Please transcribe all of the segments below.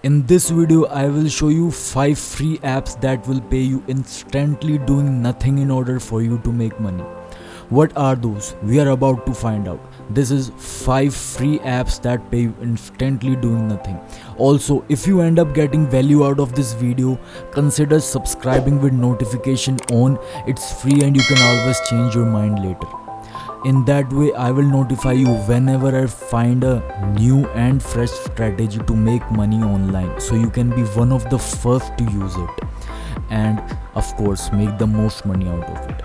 In this video, I will show you 5 free apps that will pay you instantly doing nothing in order for you to make money. What are those? We are about to find out. This is 5 free apps that pay you instantly doing nothing. Also, if you end up getting value out of this video, consider subscribing with notification on. It's free and you can always change your mind later. In that way, I will notify you whenever I find a new and fresh strategy to make money online, so you can be one of the first to use it and of course make the most money out of it.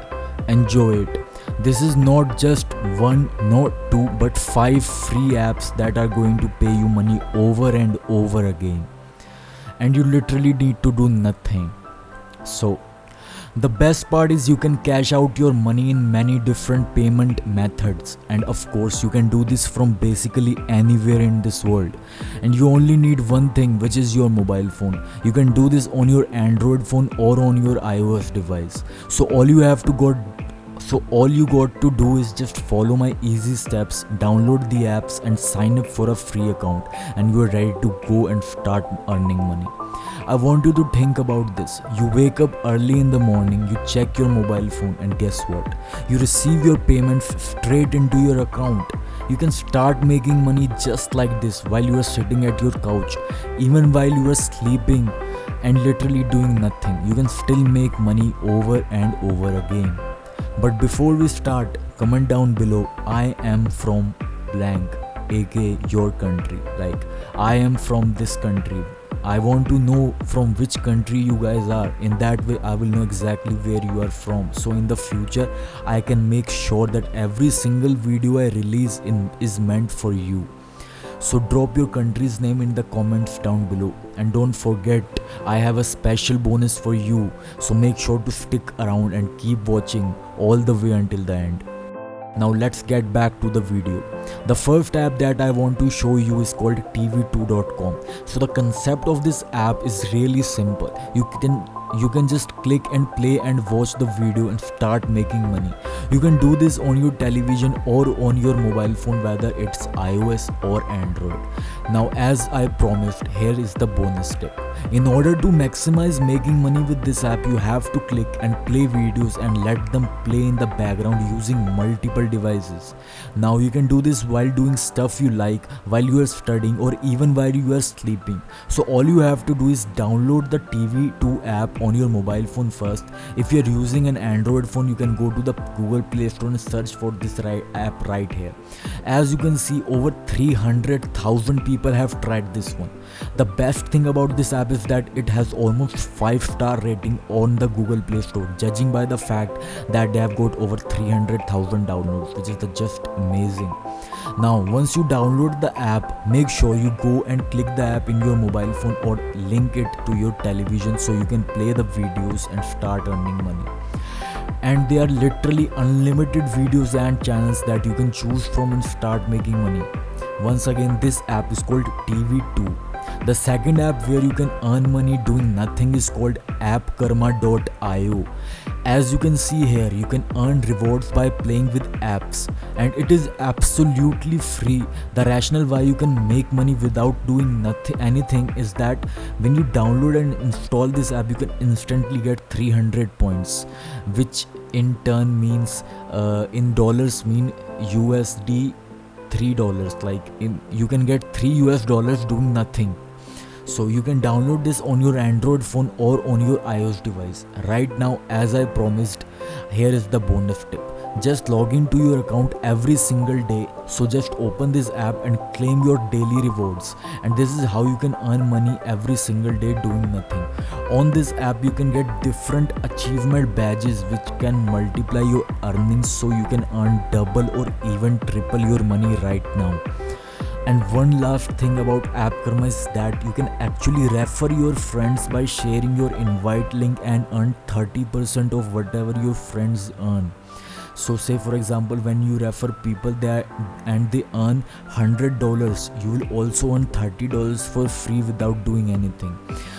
Enjoy it. This is not just one, not two, but 5 free apps that are going to pay you money over and over again, and you literally need to do nothing. So the best part is you can cash out your money in many different payment methods, and of course you can do this from basically anywhere in this world, and you only need one thing, which is your mobile phone. You can do this on your Android phone or on your iOS device. So all you got to do is just follow my easy steps, download the apps and sign up for a free account, and you are ready to go and start earning money. I want you to think about this. You wake up early in the morning, you check your mobile phone, and guess what? You receive your payment straight into your account. You can start making money just like this while you are sitting at your couch, even while you are sleeping and literally doing nothing. You can still make money over and over again. But before we start, comment down below, I am from blank, aka your country. Like, I am from this country. I want to know from which country you guys are. In that way, I will know exactly where you are from. So in the future, I can make sure that every single video I release is meant for you. So drop your country's name in the comments down below. And don't forget, I have a special bonus for you. So make sure to stick around and keep watching all the way until the end. Now let's get back to the video. The first app that I want to show you is called tv2.com. So the concept of this app is really simple. You can just click and play and watch the video and start making money. You can do this on your television or on your mobile phone, whether it's iOS or Android. Now, as I promised, here is the bonus tip. In order to maximize making money with this app, you have to click and play videos and let them play in the background using multiple devices. Now you can do this while doing stuff you like, while you are studying, or even while you are sleeping. So all you have to do is download the TV2 app on your mobile phone first. If you're using an Android phone, you can go to the Google Play Store and search for this app right here. As you can see, over 300,000 people have tried this one. The best thing about this app is that it has almost 5-star rating on the Google Play Store, judging by the fact that they have got over 300,000 downloads, which is just amazing. Now once you download the app, make sure you go and click the app in your mobile phone or link it to your television so you can play the videos and start earning money. And there are literally unlimited videos and channels that you can choose from and start making money. Once again, this app is called TV2. The second app where you can earn money doing nothing is called appkarma.io. As you can see here, you can earn rewards by playing with apps, and it is absolutely free. The rationale why you can make money without doing anything is that when you download and install this app, you can instantly get 300 points, which in turn means in dollars mean USD $3. Like you can get $3 doing nothing. So you can download this on your Android phone or on your iOS device. Right now, as I promised, here is the bonus tip. Just log into your account every single day. So just open this app and claim your daily rewards. And this is how you can earn money every single day doing nothing. On this app, you can get different achievement badges which can multiply your earnings, so you can earn double or even triple your money right now. And one last thing about AppKarma is that you can actually refer your friends by sharing your invite link and earn 30% of whatever your friends earn. So say for example, when you refer people there and they earn $100, you will also earn $30 for free without doing anything.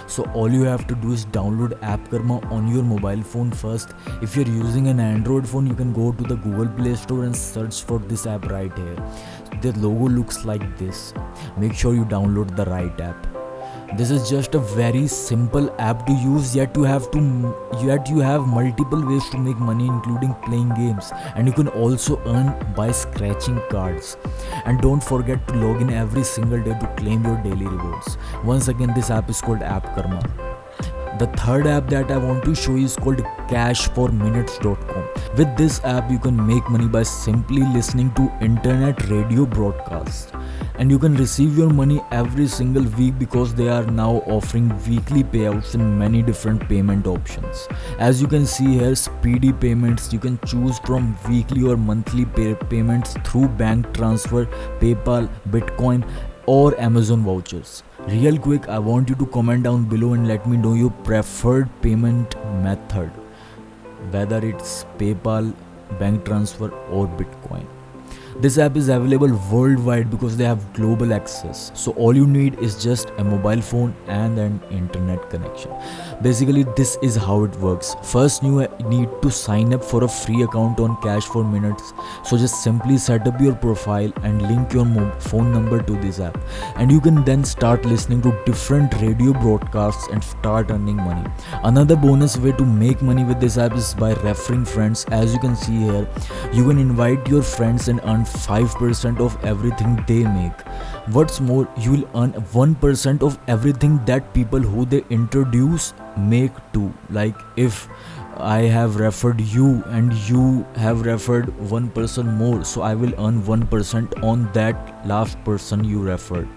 So all you have to do is download AppKarma on your mobile phone first. If you're using an Android phone, you can go to the Google Play Store and search for this app right here. The logo looks like this. Make sure you download the right app. This is just a very simple app to use, yet you have multiple ways to make money, including playing games, and you can also earn by scratching cards. And don't forget to log in every single day to claim your daily rewards. Once again, this app is called App Karma. The third app that I want to show you is called cashforminutes.com. With this app, you can make money by simply listening to internet radio broadcasts. And you can receive your money every single week because they are now offering weekly payouts and many different payment options. As you can see here, speedy payments, you can choose from weekly or monthly payments through bank transfer, PayPal, Bitcoin, or Amazon vouchers. Real quick, I want you to comment down below and let me know your preferred payment method, whether it's PayPal, bank transfer, or Bitcoin. This app is available worldwide because they have global access. So all you need is just a mobile phone and an internet connection. Basically, this is how it works. First, you need to sign up for a free account on Cash for Minutes. So just simply set up your profile and link your phone number to this app. And you can then start listening to different radio broadcasts and start earning money. Another bonus way to make money with this app is by referring friends. As you can see here, you can invite your friends and earn 5% of everything they make. What's more, you will earn 1% of everything that people who they introduce make too. Like if I have referred you and you have referred one person more, so I will earn 1% on that last person you referred.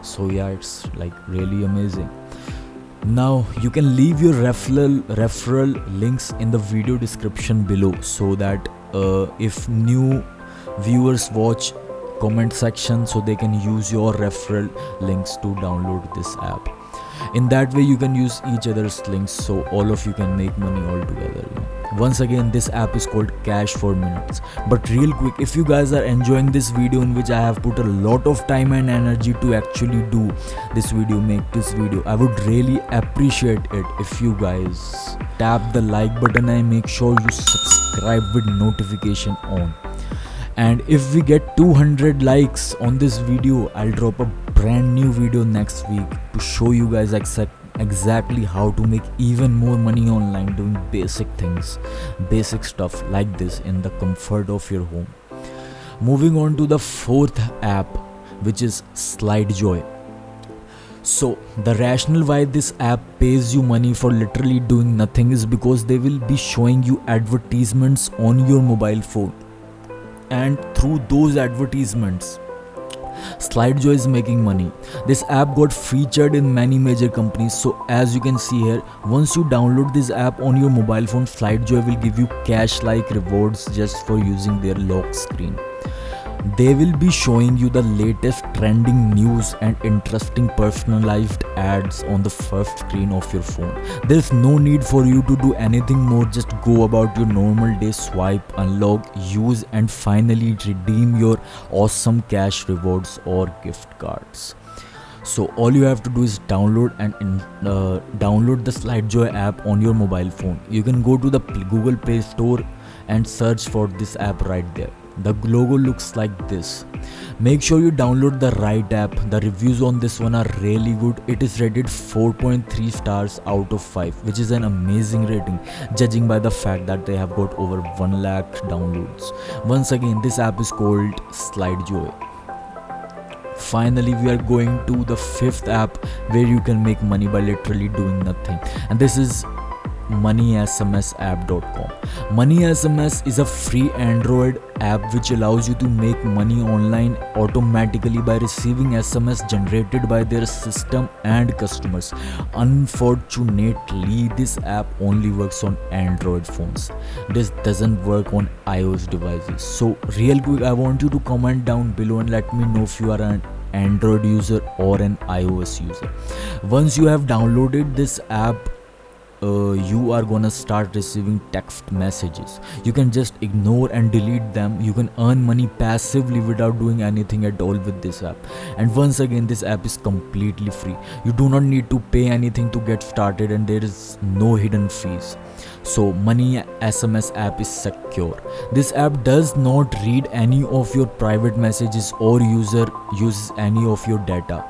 So yeah, it's like really amazing. Now you can leave your referral links in the video description below, so that if new viewers watch comment section, so they can use your referral links to download this app. In that way you can use each other's links, so all of you can make money all together, Once again, this app is called Cash for Minutes. But real quick, if you guys are enjoying this video, in which I have put a lot of time and energy to actually do this video, make this video, I would really appreciate it if you guys tap the like button and make sure you subscribe with notification on. And if we get 200 likes on this video, I'll drop a brand new video next week to show you guys exactly how to make even more money online doing basic things, basic stuff like this in the comfort of your home. Moving on to the fourth app, which is SlideJoy. So the rationale why this app pays you money for literally doing nothing is because they will be showing you advertisements on your mobile phone. And through those advertisements, SlideJoy is making money. This app got featured in many major companies. So as you can see here, once you download this app on your mobile phone, SlideJoy will give you cash-like rewards just for using their lock screen. They will be showing you the latest trending news and interesting personalized ads on the first screen of your phone. There's no need for you to do anything more, just go about your normal day, swipe, unlock, use, and finally redeem your awesome cash rewards or gift cards. So all you have to do is download the SlideJoy app on your mobile phone. You can go to the Google Play Store and search for this app right there. The logo looks like this. Make sure you download the right app. The reviews on this one are really good. It is rated 4.3 stars out of 5, which is an amazing rating, judging by the fact that they have got over 1 lakh downloads. Once again, this app is called SlideJoy. Finally, we are going to the fifth app where you can make money by literally doing nothing, and this is moneysmsapp.com. MoneySMS is a free Android app which allows you to make money online automatically by receiving SMS generated by their system and customers. Unfortunately, this app only works on Android phones. This doesn't work on iOS devices. So real quick, I want you to comment down below and let me know if you are an Android user or an iOS user. Once you have downloaded this app, you are gonna start receiving text messages. You can just ignore and delete them. You can earn money passively without doing anything at all with this app. And once again, this app is completely free. You do not need to pay anything to get started, and there is no hidden fees. So MoneySMS app is secure. This app does not read any of your private messages or uses any of your data.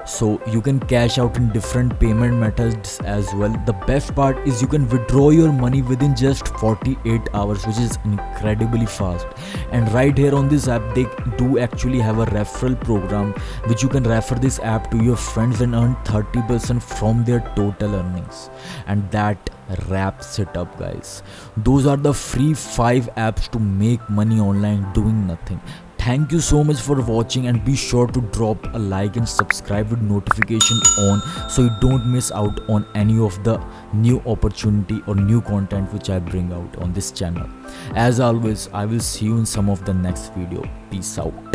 so you can cash out in different payment methods as well. The best part is you can withdraw your money within just 48 hours, which is incredibly fast. And right here on this app, they do actually have a referral program which you can refer this app to your friends and earn 30% from their total earnings. And that wraps it up, guys. Those are the free 5 apps to make money online doing nothing. Thank you so much for watching, and be sure to drop a like and subscribe with notification on so you don't miss out on any of the new opportunity or new content which I bring out on this channel. As always, I will see you in some of the next video. Peace out.